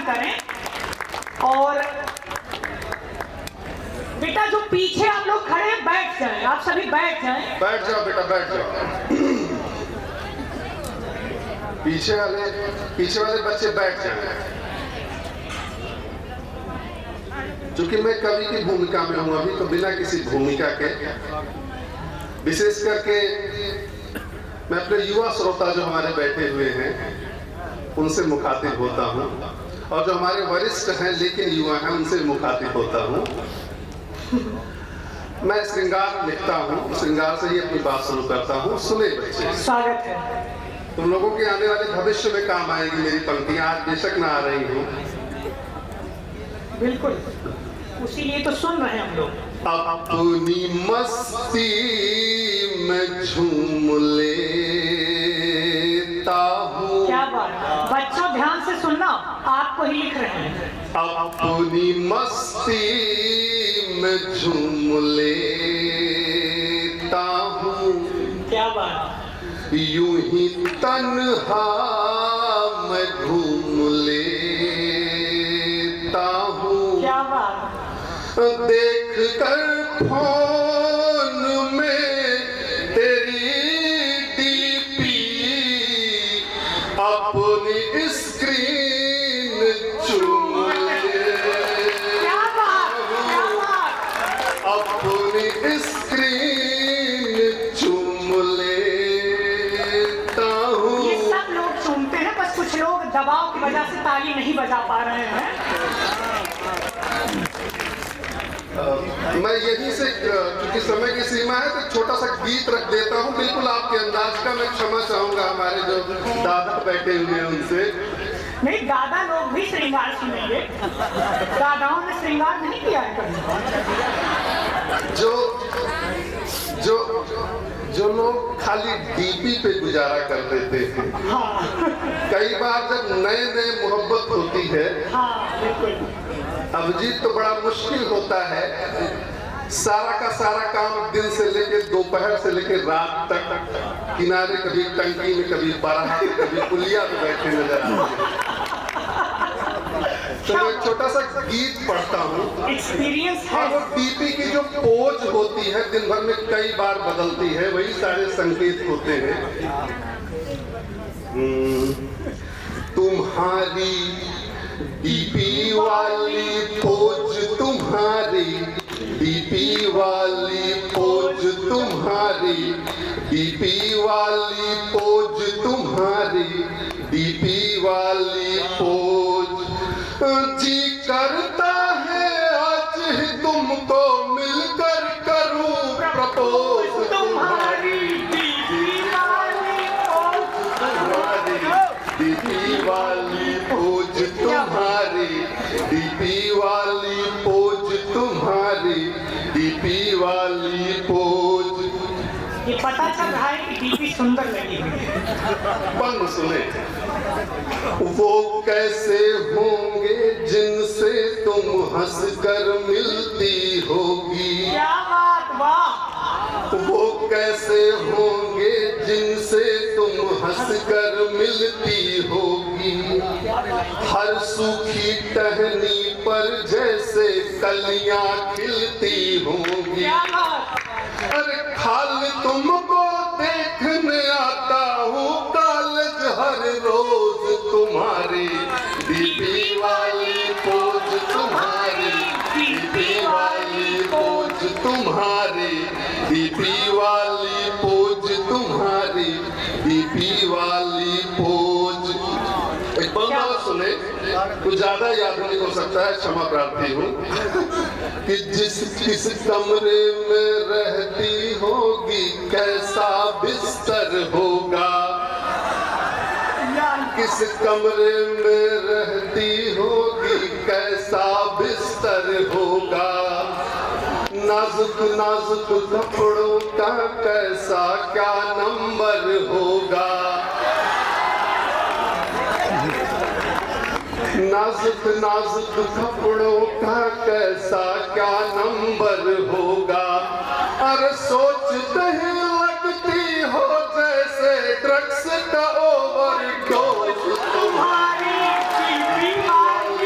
करें। और बेटा जो पीछे आप लोग खड़े हैं बैठ जाएं, आप सभी बैठ जाएं। बैठ जाओ बेटा, बैठ जाओ। पीछे वाले बच्चे बैठ जाएं। चूंकि मैं कवि की भूमिका में हूं अभी, तो बिना किसी भूमिका के विशेष करके मैं अपने युवा श्रोता जो हमारे बैठे हुए हैं उनसे मुखातिब होता हूं, और जो हमारे वरिष्ठ हैं लेकिन युवा हैं उनसे मुखातिब होता हूं। मैं श्रृंगार लिखता हूं, श्रृंगार से ही अपनी बात शुरू करता हूं। सुने बच्चे, स्वागत है। तुम लोगों के आने वाले भविष्य में काम आएगी मेरी पंक्तियां, आज बेशक ना आ रही हूं। बिल्कुल, उसीलिए तो सुन रहे हैं हम लोग। अपनी मस्ती में झूम लेता हूँ। क्या बात, बच्चों ध्यान से सुनना, आपको ही लिख रहे हैं। अपनी मस्ती में झूम लेता हूँ। क्या बात, यूं ही तन्हा मैं घूम लेता हूँ। क्या बात, देख कर फोन में तेरी डीपी, अपनी स्क्रीन चूम ले। क्या बात, क्या बात, अपनी स्क्रीन चूम लेता हूँ। ये सब लोग सुनते हैं, बस कुछ लोग दबाव की वजह से ताली नहीं बजा पा रहे हैं। मैं यहीं से, क्योंकि समय की सीमा है, तो छोटा सा गीत रख देता हूँ, बिल्कुल आपके अंदाज का। मैं क्षमा चाहूंगा हमारे जो दादा बैठे हुए हैं उनसे। नहीं, दादा लोग भी श्रृंगार सुनेंगे, दादाओं ने श्रृंगार नहीं किया है कभी। जो लोग खाली डीपी पे गुजारा कर देते हैं, हाँ। कई बार जब नए मोहब्बत होती है, हाँ, बिल्कुल। अभिजीत, तो बड़ा मुश्किल होता है। सारा का सारा काम दिन से लेके दोपहर से लेके रात तक किनारे, कभी टंकी में, कभी बारात में, कभी पुलिया पे बैठे नजर आते हैं। तो मैं छोटा सा गीत पढ़ता हूँ। एक्सपीरियंस है। और वो डीपी की जो पोज होती है दिन भर में कई बार बदलती है, वही सारे संकेत होते हैं। तुम्हारी डीपी वाली पोज, तुम्हारी डीपी वाली पोज, तुम्हारी डीपी वाली पोज, तुम्हारी डीपी वाली पोज। जी करता है आज ही तुमको मिलकर करूं प्रपोज। तुम्हारी डीपी वाली पोज, तुम्हारी डीपी वाली पोज, तुम्हारी डीपी वाली पोज, तुम्हारी डीपी वाली पोज। ये पता चल रहा है कि डीपी सुंदर लगी हुई है। बंद सुने। वो कैसे होंगे जिनसे तुम हंसकर मिलती होगी। क्या बात, वाह। वो कैसे होंगे जिनसे तुम हंसकर मिलती होगी। हर सूखी टहनी पर जैसे कलियां खिलती होंगी। क्या बात, अरे खाल तुमको देखने आता हूँ कॉलेज हर रोज। तुम्हारी डीपी वाली पोज, तुम्हारी डीपी वाली पोज, तुम्हारी डीपी वाली पोज, तुम्हारी डीपी वाली पोज। एक बंदा सुने, कुछ ज्यादा याद नहीं हो सकता है, क्षमा प्रार्थी हूँ। कि किस कमरे में रहती होगी कैसा बिस्तर होगा। किस कमरे में रहती होगी कैसा बिस्तर होगा। नाजुक नाजुक कपड़ों का कैसा क्या नंबर होगा। नाजुक नाजुक कपड़ों का कैसा क्या नंबर होगा। अरे सोचते ही लगती हो जैसे ड्रग्स का ओवरडोज। तुम्हारी डीपी वाली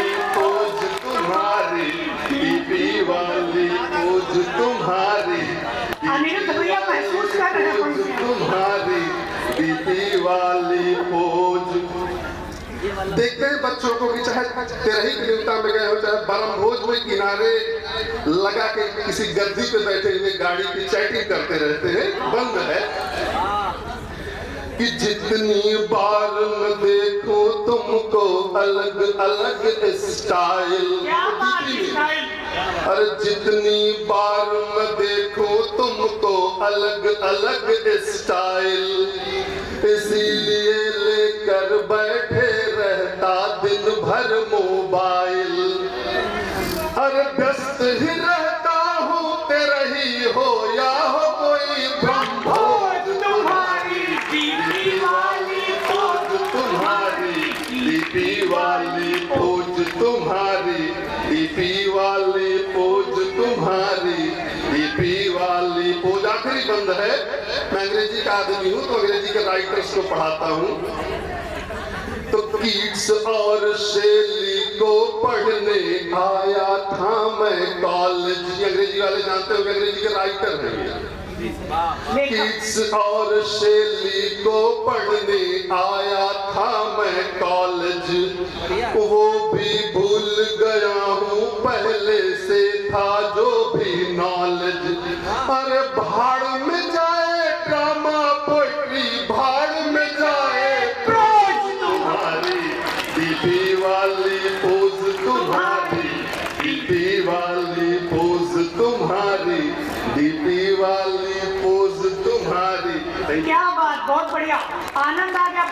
वाली पोज। देखते हैं बच्चों को कि चाहे तेरही देवता में गए हो, चाहे ब्रह्मभोज में किनारे लगा के किसी गद्दी पे बैठे हुए गाड़ी की चैटिंग करते रहते हैं। बंद है कि जितनी बार मैं देखो तुमको अलग अलग स्टाइल। अरे जितनी बार मैं देखो तुमको अलग अलग स्टाइल, इसीलिए लेकर बैठे रहता दिन भर मोबाइल। अरे व्यस्त ही रहता हूँ, तेरा ही हो या हो कोई ब्रह्मभोज। तुम्हारी डीपी वाली पोज, तुम्हारी डीपी वाली पोज, तुम्हारी डीपी वाली पोज, तुम्हारी डीपी वाली पोज। आखिरी बंद है। मैं अंग्रेजी का आदमी हूँ तो अंग्रेजी के राइटर्स को पढ़ाता हूँ। तो कीट्स और शेली को पढ़ने आया था मैं कॉलेज। अंग्रेजी वाले जानते हो कि अंग्रेजी के राइटर हैं। कीट्स और शेली को पढ़ने आया था मैं कॉलेज, वो भी भूल गया हूँ पहले से था जो भी नॉलेज। अरे भाड़ में जाए ड्रामा पोएट्री, भाड़ में जाए प्रोज। तुम्हारी डीपी वाली पोज, तुम्हारी डीपी वाली पोज, तुम्हारी डीपी वाली पोज, तुम्हारी। क्या बात, बहुत बढ़िया, आनंद आ गया।